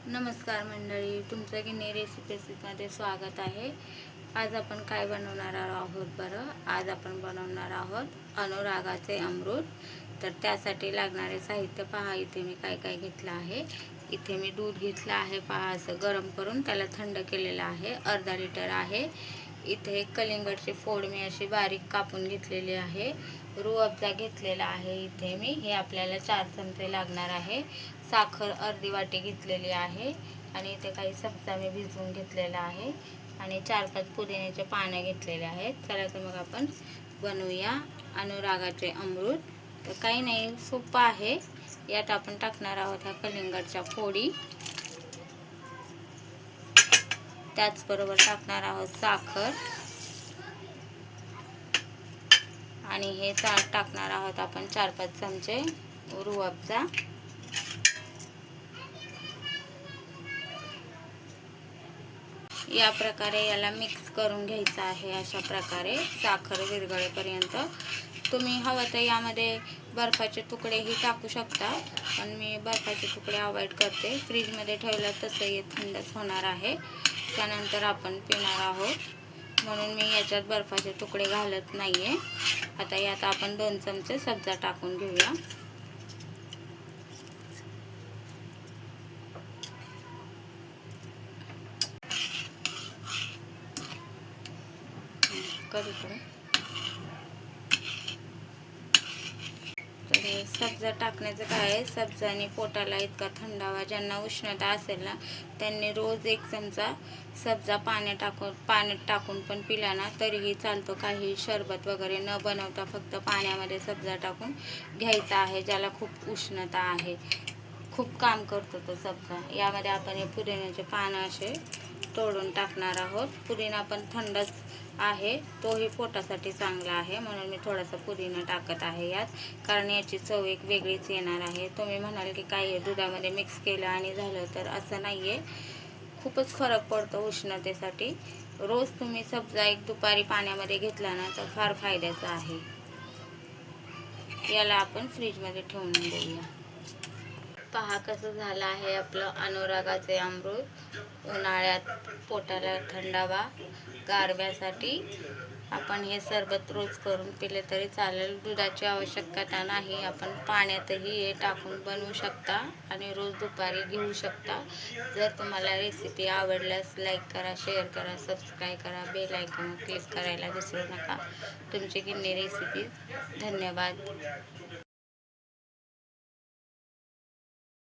नमस्कार मंडळी, तुमचं गिन्नी रेसिपीमध्ये स्वागत आहे। आज आपण काय बनवणार आहोत बरं? आज आपण बनवणार आहोत अनुरागाचे अमृत। तर त्यासाठी लागणारे साहित्य पहा। इथे मी काय काय घेतलं आहे। इथे मी दूध घेतलं आहे, पहा असं गरम करून त्याला थंड केलेलं आहे, अर्धा लिटर आहे। इथे कलिंगडची फोड मी अशी बारीक कापून घेतलेली आहे। रूह अफजा घेतलेला आहे इथे मी, हे आपल्याला 4 चमचे लागणार आहे। साखर अर्धी वाटी घेतलेली आहे आणि इथे काही सब्जा मी भिजवून घेतलेला आहे आणि 4-5 पुदिन्याचे पानं घेतलेले आहेत। चला तर मग आपण बनवूया अनुरागाचे अमृत। तर काही नाही, सोपं आहे। यात आपण टाकणार आहोत ह्या कलिंगडच्या फोडी, त्याचबरोबर टाकणार आहोत साखर आणि हे टाकणार आहोत आपण 4-5 चमचे रूह अफजा। या प्रकारे याला मिक्स करून घ्यायचं आहे। अशा प्रकारे साखर विरघळेपर्यंत। तुम्ही हवं तर यामध्ये बर्फाचे तुकडेही टाकू शकता, पण मी बर्फाचे तुकडे अवॉइड करते। फ्रीजमध्ये ठेवलं तसंही थंडच होणार आहे, त्यानंतर आपण पिणार आहोत, म्हणून मी याच्यात बर्फाचे तुकडे घालत नाहीये। आता यात आपण 2 चमचे सब्जा टाकून घेऊया। तर सब्जा टाकण्याचं काय आहे, सब्जाने पोटाला इतका थंडावा, ज्यांना उष्णता असेल ना त्यांनी रोज 1 चमचा सब्जा पाण्यात टाकून पण पिला ना तरीही चालतो। काही शरबत वगैरे न बनवता फक्त पाण्यामध्ये सब्जा टाकून घ्यायचा आहे। ज्याला खूप उष्णता आहे, खूप काम करतो तो सब्जा। यामध्ये आपण हे पुदिन्याचे पानं असे तोडून टाकणार आहोत। पुदिना पण थंडच आहे, तोही पोटासाठी चांगला आहे, म्हणून मी थोडासा पुदिना टाकत आहे यात, कारण याची चव एक वेगळीच येणार आहे। तुम्ही म्हणाल की काय दुधामध्ये मिक्स केलं आणि झालं, तर असं नाही आहे, खूपच फरक पडतो उष्णतेसाठी। रोज तुम्ही सब्जा एक दुपारी पाण्यामध्ये घेतला ना तर फार फायद्याचं आहे। याला आपण फ्रीजमध्ये ठेवून देऊया। पहा कसं झालं आहे आपलं अनुरागाचे अमृत। उन्हाळ्यात पोटाला थंडावा, गारव्यासाठी आपण हे सरबत रोज करून पिले तरी चालेल। दुधाची आवश्यकता नाही, आपण पाण्यातही हे टाकून बनवू शकता आणि रोज दुपारी घेऊ शकता। जर तुम्हाला रेसिपी आवडल्यास लाईक करा, शेअर करा, सबस्क्राईब करा, बेल आयकॉन क्लिक करायला विसरू नका। तुमची गिन्नी रेसिपी। धन्यवाद।